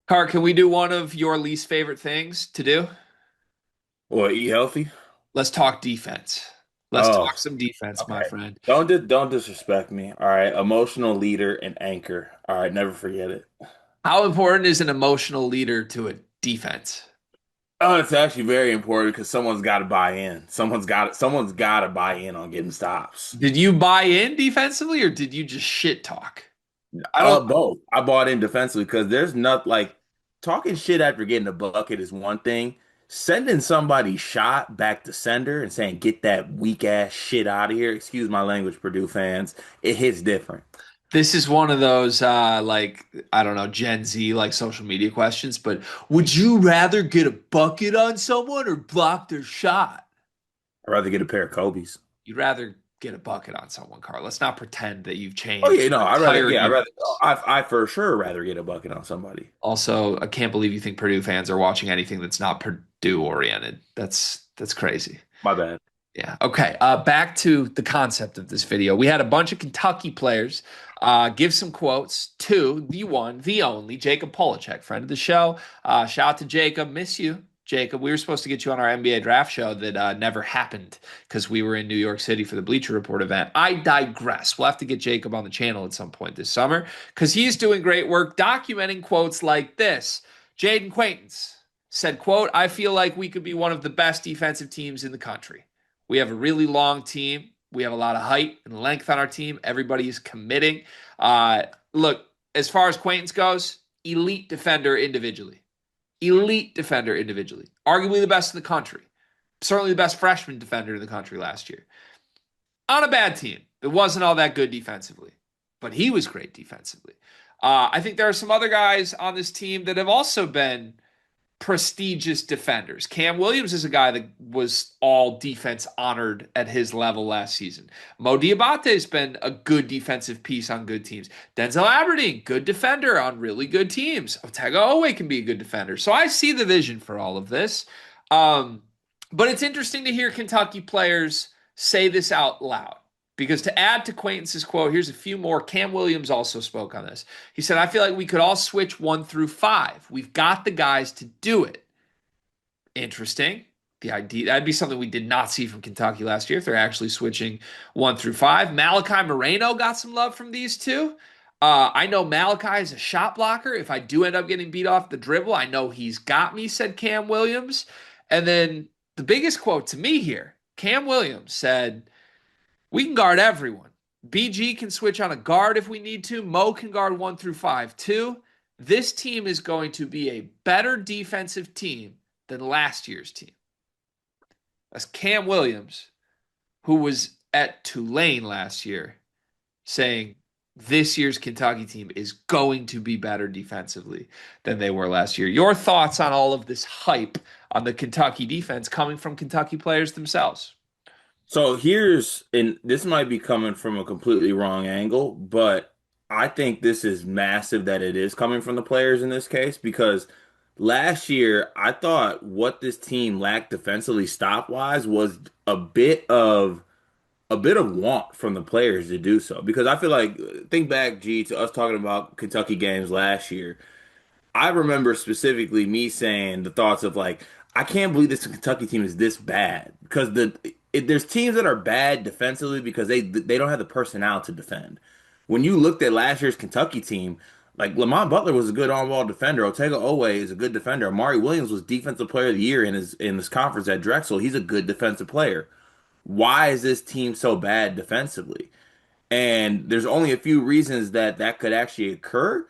Car, can we do one of your least favorite things to do? Or eat healthy? Let's talk defense. Let's Oh, talk some defense, my okay. friend. Don't disrespect me. All right. Emotional leader and anchor. All right, never forget it. How important is an emotional leader to a defense? Oh, it's actually very important because someone's got to buy in. Someone's got to buy in on getting stops. Did you buy in defensively or did you just shit talk? I don't. Both. I bought in defensively because there's not like talking shit after getting a bucket is one thing. Sending somebody shot back to sender and saying, get that weak ass shit out of here. Excuse my language, Purdue fans. It hits different. This is one of those like I don't know, Gen Z like social media questions, but would you rather get a bucket on someone or block their shot? I'd rather get a pair of Kobe's. You'd rather get a bucket on someone, Carl. Let's not pretend that you've Oh changed yeah, no, your entire I'd rather, defense. I for sure rather get a bucket on somebody. Also, I can't believe you think Purdue fans are watching anything that's not Purdue oriented. That's crazy. My bad. Yeah. Okay. Back to the concept of this video. We had a bunch of Kentucky players give some quotes to the one, the only Jacob Polachek, friend of the show. Shout out to Jacob. Miss you, Jacob. We were supposed to get you on our NBA draft show that never happened because we were in New York City for the Bleacher Report event. I digress. We'll have to get Jacob on the channel at some point this summer because he's doing great work documenting quotes like this. Jaden Quaintance said, quote, I feel like we could be one of the best defensive teams in the country. We have a really long team. We have a lot of height and length on our team. Everybody is committing. Look, as far as Quaintance goes, elite defender individually. Elite defender individually. Arguably the best in the country. Certainly the best freshman defender in the country last year. On a bad team that wasn't all that good defensively, but he was great defensively. I think there are some other guys on this team that have also been prestigious defenders. Cam Williams is a guy that was all defense honored at his level last season. Mo Diabate has been a good defensive piece on good teams. Denzel Aberdeen, good defender on really good teams. Otega Owe can be a good defender. So I see the vision for all of this. Um, but it's interesting to hear Kentucky players say this out loud. Because to add to Quaintance's quote, here's a few more. Cam Williams also spoke on this. He said, I feel like we could all switch 1 through 5. We've got the guys to do it. Interesting. The idea that'd be something we did not see from Kentucky last year if they're actually switching 1 through 5. Malachi Moreno got some love from these two. I know Malachi is a shot blocker. If I do end up getting beat off the dribble, I know he's got me, said Cam Williams. And then the biggest quote to me here, Cam Williams said, we can guard everyone. BG can switch on a guard if we need to. Mo can guard 1 through 5 too. This team is going to be a better defensive team than last year's team. That's Cam Williams, who was at Tulane last year, saying this year's Kentucky team is going to be better defensively than they were last year. Your thoughts on all of this hype on the Kentucky defense coming from Kentucky players themselves? So and this might be coming from a completely wrong angle, but I think this is massive that it is coming from the players in this case because last year I thought what this team lacked defensively stop wise was a bit of want from the players to do so. Because I feel like think back, G, to us talking about Kentucky games last year. I remember specifically me saying the thoughts of like, I can't believe this Kentucky team is this bad because there's teams that are bad defensively because they don't have the personnel to defend. When you looked at last year's Kentucky team, like Lamont Butler was a good on-ball defender. Otega Owe is a good defender. Amari Williams was Defensive Player of the Year in his conference at Drexel. He's a good defensive player. Why is this team so bad defensively? And there's only a few reasons that that could actually occur.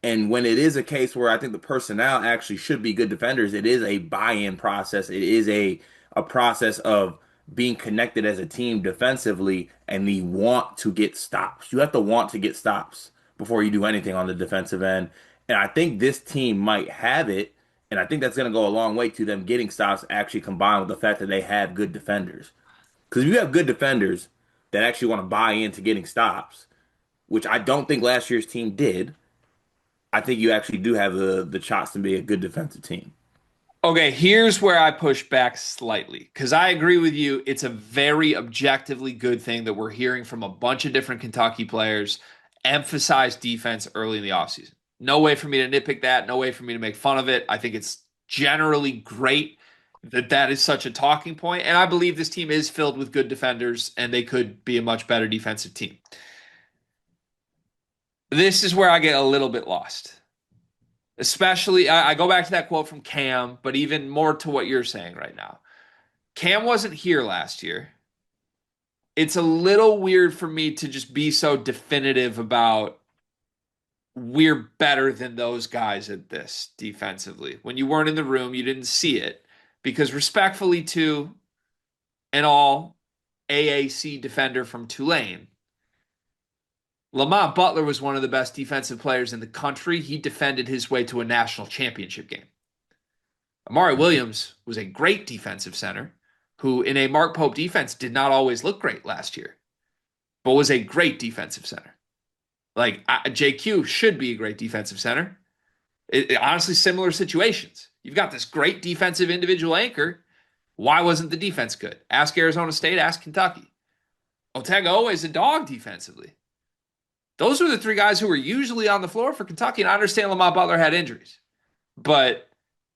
And when it is a case where I think the personnel actually should be good defenders, it is a buy-in process. It is a process of being connected as a team defensively and the want to get stops. You have to want to get stops before you do anything on the defensive end. And I think this team might have it. And I think that's going to go a long way to them getting stops actually combined with the fact that they have good defenders. Because if you have good defenders that actually want to buy into getting stops, which I don't think last year's team did, I think you actually do have the chops to be a good defensive team. Okay, here's where I push back slightly because I agree with you. It's a very objectively good thing that we're hearing from a bunch of different Kentucky players emphasize defense early in the offseason. No way for me to nitpick that. No way for me to make fun of it. I think it's generally great that that is such a talking point, and I believe this team is filled with good defenders, and they could be a much better defensive team. This is where I get a little bit lost. Especially, I go back to that quote from Cam, but even more to what you're saying right now. Cam wasn't here last year. It's a little weird for me to just be so definitive about we're better than those guys at this defensively. When you weren't in the room, you didn't see it. Because respectfully to an all AAC defender from Tulane, Lamont Butler was one of the best defensive players in the country. He defended his way to a national championship game. Amari Williams was a great defensive center who, in a Mark Pope defense, did not always look great last year, but was a great defensive center. Like JQ should be a great defensive center. Honestly, similar situations. You've got this great defensive individual anchor. Why wasn't the defense good? Ask Arizona State, ask Kentucky. Otega always a dog defensively. Those are the three guys who were usually on the floor for Kentucky. And I understand Lamont Butler had injuries, but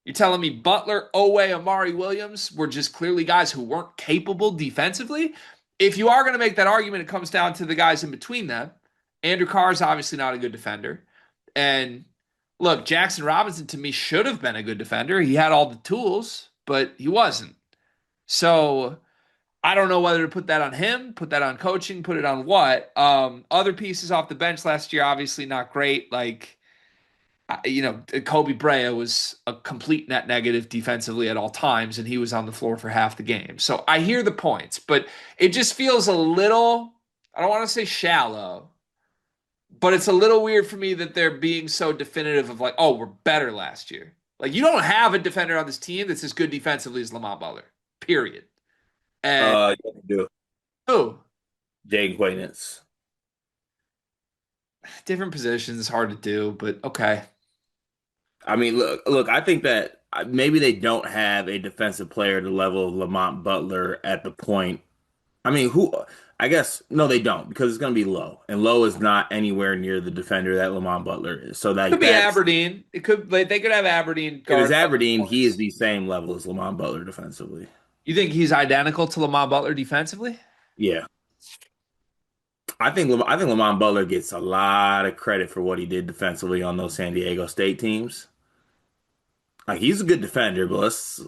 you're telling me Butler, Owe, Amari Williams were just clearly guys who weren't capable defensively? If you are going to make that argument, it comes down to the guys in between them. Andrew Carr is obviously not a good defender. And look, Jackson Robinson to me should have been a good defender. He had all the tools, but he wasn't. So I don't know whether to put that on him, put that on coaching, put it on what. Other pieces off the bench last year, obviously not great. Like, Kobe Brea was a complete net negative defensively at all times, and he was on the floor for half the game. So I hear the points, but it just feels a little, I don't want to say shallow, but it's a little weird for me that they're being so definitive of like, oh, we're better last year. Like, you don't have a defender on this team that's as good defensively as Lamont Butler, period. And Yeah, they do. who? Jaden Quaintance. Different positions, hard to do, but okay. I mean, look. I think that maybe they don't have a defensive player at the level of Lamont Butler at the point. I mean, who? I guess no, they don't because it's going to be Low, and Low is not anywhere near the defender that Lamont Butler is. So Could like be that's Aberdeen. It could like they could have Aberdeen if it's guard Aberdeen, he is points. the same level as Lamont Butler defensively. You think he's identical to Lamont Butler defensively? Yeah, I think Lamont Butler gets a lot of credit for what he did defensively on those San Diego State teams. Like he's a good defender, but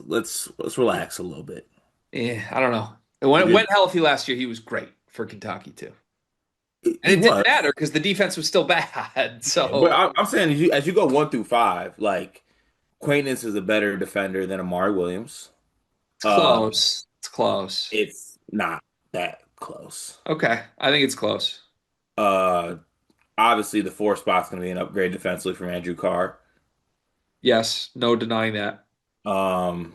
let's relax a little bit. Yeah, I don't know. He's When a it good, went healthy last year, he was great for Kentucky too. And he it didn't was. matter because the defense was still bad. Yeah, but So I'm saying as you go 1 through 5, like Quaintance is a better defender than Amari Williams. it's Uh, close. It's close. it's not that close. Okay. I think it's close. Uh, Obviously the 4 spot's going to be an upgrade defensively from Andrew Carr. Yes, no denying that. Um,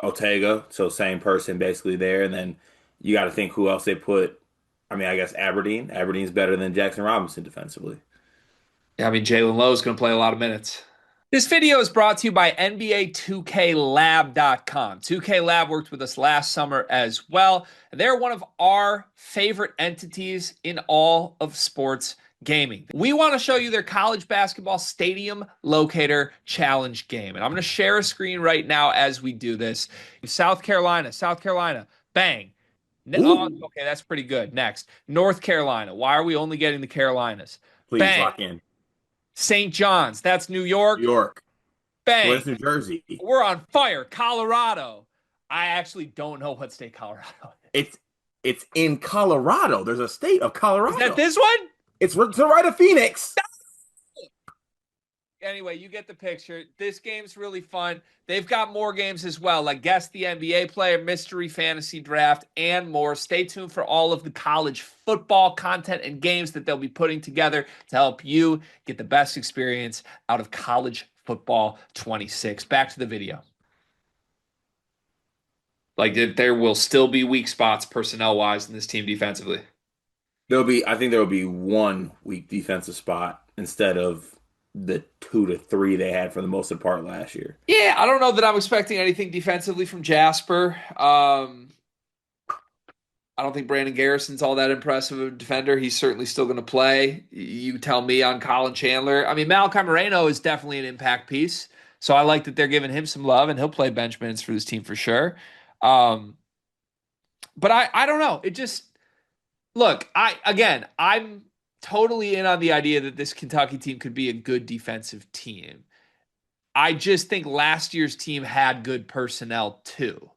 Otega, so same person basically there, and then you got to think who else they put. I mean, I guess Aberdeen. Aberdeen's better than Jackson Robinson defensively. Yeah, I mean, Jalen Lowe is going to play a lot of minutes. This video is brought to you by NBA 2KLab.com. 2K Lab worked with us last summer as well. They're one of our favorite entities in all of sports gaming. We want to show you their college basketball stadium locator challenge game. And I'm going to share a screen right now as we do this. South Carolina, bang. Oh, Ooh, okay, that's pretty good. Next, North Carolina. Why are we only getting the Carolinas? please Bang. lock in. St. John's, that's New New York. York. Bang. Where's New Jersey? We're on fire. Colorado. I actually don't know what state Colorado is. It's in Colorado. There's a state of Is that Colorado. this one? It's to the right of Phoenix. Anyway, you get the picture. This game's really fun. They've got more games as well, like Guess the NBA Player, Mystery Fantasy Draft, and more. Stay tuned for all of the college football content and games that they'll be putting together to help you get the best experience out of college football 26. Back to the video. Like, there will still be weak spots personnel-wise in this team defensively. I think there will be one weak defensive spot instead of the 2 to 3 they had for the most part last year. Yeah, I don't know that I'm expecting anything defensively from Jasper. I I don't think Brandon Garrison's all that impressive of a defender. He's certainly still going to play. You tell me on Colin Chandler. I mean, Malachi Moreno is definitely an impact piece. So I like that they're giving him some love, and he'll play bench minutes for this team for sure. Um, but I don't know. It just look, I'm totally in on the idea that this Kentucky team could be a good defensive team. I just think last year's team had good personnel too,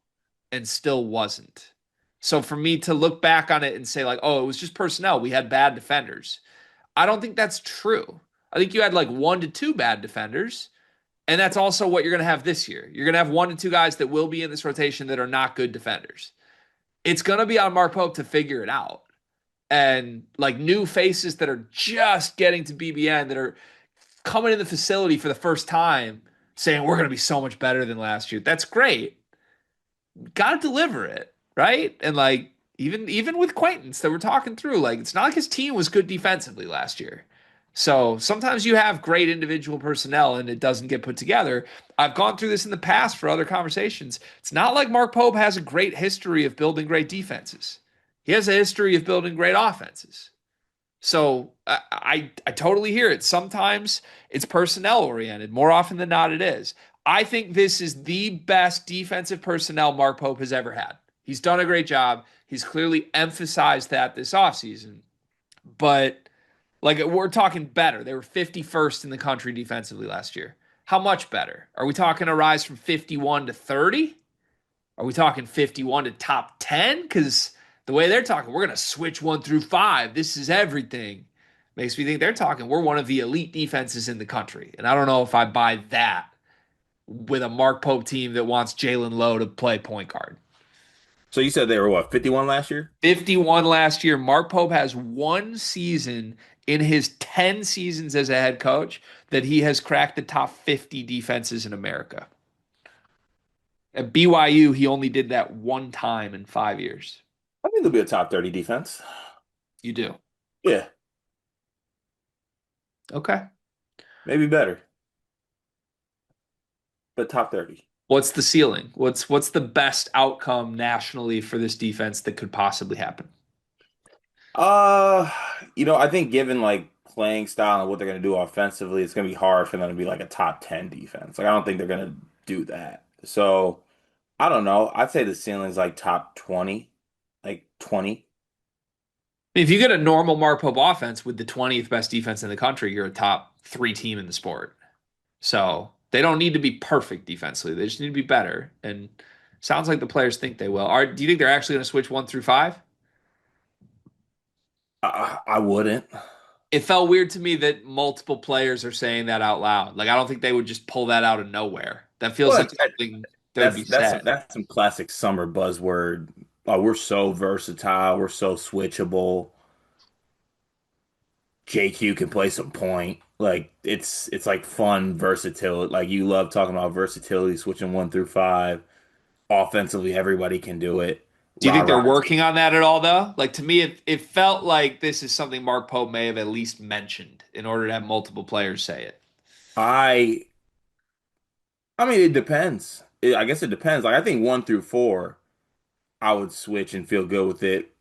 and still wasn't. So for me to look back on it and say, like, oh, it was just personnel, we had bad defenders. I don't think that's true. I think you had like 1 to 2 bad defenders. And that's also what you're going to have this year. You're going to have 1 to 2 guys that will be in this rotation that are not good defenders. It's going to be on Mark Pope to figure it out. And like new faces that are just getting to BBN, that are coming in the facility for the first time saying we're going to be so much better than last year. That's great. Got to deliver it, right? And like even with Quaintance that we're talking through, like it's not like his team was good defensively last year. So sometimes you have great individual personnel and it doesn't get put together. I've gone through this in the past for other conversations. It's not like Mark Pope has a great history of building great defenses. He has a history of building great offenses. So I totally hear it. Sometimes it's personnel oriented. More often than not, it is. I think this is the best defensive personnel Mark Pope has ever had. He's done a great job. He's clearly emphasized that this offseason. But like we're talking better. They were 51st in the country defensively last year. How much better? Are we talking a rise from 51 to 30? Are we talking 51 to top 10? Because the way they're talking, we're going to switch 1 through 5. This is everything. Makes me think they're talking, we're one of the elite defenses in the country. And I don't know if I buy that with a Mark Pope team that wants Jalen Lowe to play point guard. So you said they were what, 51 last year? 51 last year. Mark Pope has 1 season in his 10 seasons as a head coach that he has cracked the top 50 defenses in America. At BYU, he only did that 1 time in 5 years. I think they'll be a top 30 defense. You do. Yeah, Okay. maybe better, but top 30. What's the ceiling? What's the best outcome nationally for this defense that could possibly happen? Uh, I think given like playing style and what they're going to do offensively, it's going to be hard for them to be like a top 10 defense. Like I don't think they're going to do that. So, I don't know. I'd say the ceiling's like top 20, like 20. If you get a normal Mark Pope offense with the 20th best defense in the country, you're a top 3 team in the sport. So they don't need to be perfect defensively. They just need to be better. And sounds like the players think they will. Do you think they're actually going to switch 1 through 5? I wouldn't. It felt weird to me that multiple players are saying that out loud. Like I don't think they would just pull that out of nowhere. That feels Well, like something that would that's be that's said. that's some classic summer buzzword. Oh, we're so versatile. We're so switchable. JQ can play some point. Like it's like fun versatility. Like you love talking about versatility, switching 1 through 5. Offensively, everybody can do it. Do you Rah think they're rah. working on that at all, though? Like to me, it felt like this is something Mark Pope may have at least mentioned in order to have multiple players say it. I I mean it depends. I guess it depends. Like I think 1 through 4, I would switch and feel good with it.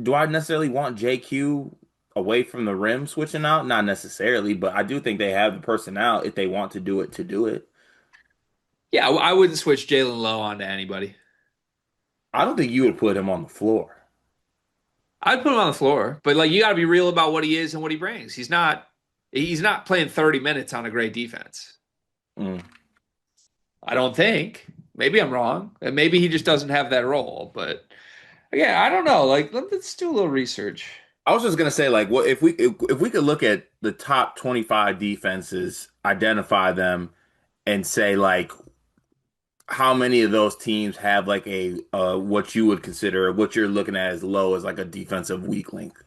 Do I necessarily want JQ away from the rim switching out? Not necessarily, but I do think they have the personnel if they want to do it to do it. Yeah, I wouldn't switch Jalen Lowe onto anybody. I don't think you would put him on the floor. I'd put him on the floor, but like you got to be real about what he is and what he brings. He's not playing 30 minutes on a great defense. Mm. I don't think. Maybe I'm wrong. And maybe he just doesn't have that role. But again, I don't know. Like let's do a little research. I was just gonna say, like, what if we could look at the top 25 defenses, identify them, and say like how many of those teams have like a what you would consider what you're looking at as low as like a defensive weak link.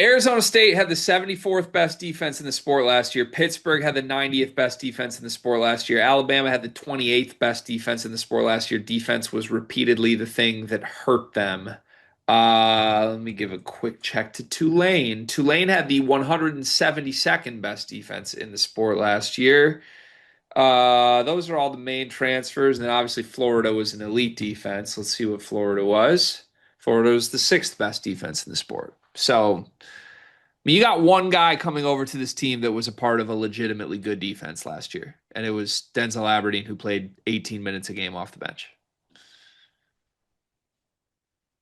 Arizona State had the 74th best defense in the sport last year. Pittsburgh had the 90th best defense in the sport last year. Alabama had the 28th best defense in the sport last year. Defense was repeatedly the thing that hurt them. Let me give a quick check to Tulane. Tulane had the 172nd best defense in the sport last year. Those are all the main transfers. And then obviously Florida was an elite defense. Let's see what Florida was. Florida was the sixth best defense in the sport. So you got one guy coming over to this team that was a part of a legitimately good defense last year, and it was Denzel Aberdeen, who played 18 minutes a game off the bench.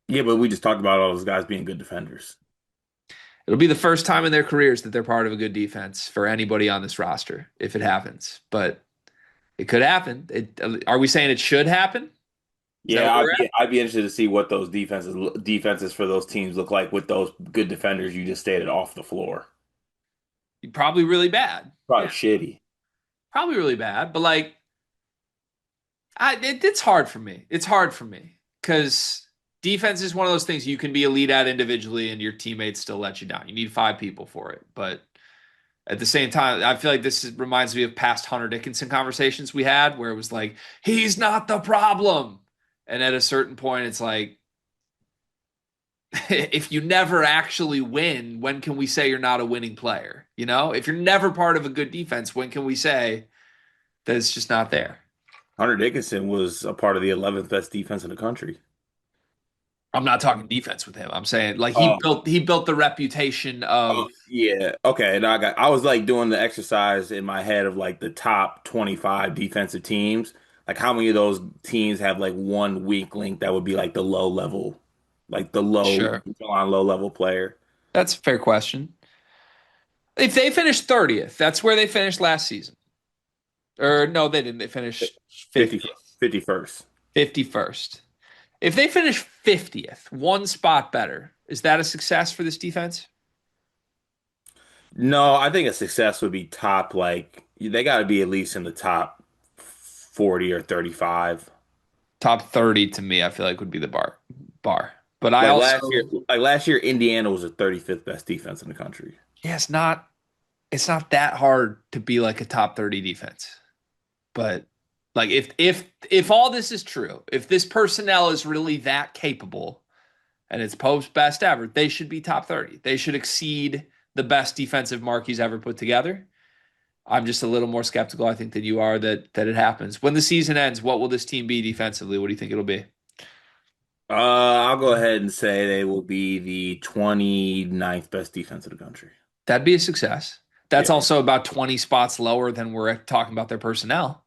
Yeah, but we just talked about all those guys being good defenders. It'll be the first time in their careers that they're part of a good defense for anybody on this roster, if it happens. But it could happen. Are we saying it should happen? Is that Yeah, where we're at? I'd be interested to see what those defenses for those teams look like with those good defenders you just stated off the floor. Probably really bad. Probably Yeah, shitty. probably really bad. But like, it's hard for me. It's hard for me because defense is one of those things you can be elite at individually, and your teammates still let you down. You need five people for it, but at the same time, I feel like reminds me of past Hunter Dickinson conversations we had, where it was like he's not the problem, and at a certain point, it's like if you never actually win, when can we say you're not a winning player? You know, if you're never part of a good defense, when can we say that it's just not there? Hunter Dickinson was a part of the 11th best defense in the country. I'm not talking defense with him. I'm saying like Oh, he built the reputation of oh, yeah. Okay. Now I was like doing the exercise in my head of like the top 25 defensive teams. Like how many of those teams have like one weak link that would be like the low level, like the sure. on low level player. That's a fair question. If they finished 30th, that's where they finished last season. Or no, they didn't. They finished 50, 50th, 51st. 51st. If they finish 50th, one spot better, is that a success for this defense? No, I think a success would be top like they got to be at least in the top 40 or 35. Top 30 to me, I feel like would be the bar. But I also, Like last year, Indiana was the 35th best defense in the country. yeah, it's not that hard to be like a top 30 defense. But like if all this is true, if this personnel is really that capable and it's Pope's best ever, they should be top 30. They should exceed the best defensive mark he's ever put together. I'm just a little more skeptical, I think, than you are that it happens. When the season ends, what will this team be defensively? What do you think it'll be? I'll go ahead and say they will be the 29th best defense in the country. That'd be a success. That's Yeah. also about 20 spots lower than we're talking about their personnel,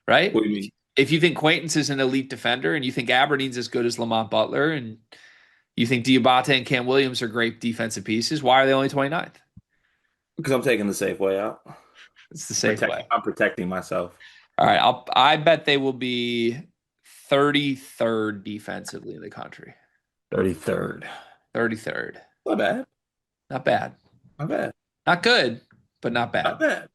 right? What do you mean? If you think Quaintance is an elite defender and you think Aberdeen's as good as Lamont Butler and you think Diabate and Cam Williams are great defensive pieces, why are they only 29th? Because I'm taking the safe way out. It's the safe way. I'm protecting myself. All right, I bet they will be 33rd defensively in the country. 33rd. 33rd. Not bad. Not bad. Not bad. Not good, but not Not bad. bad.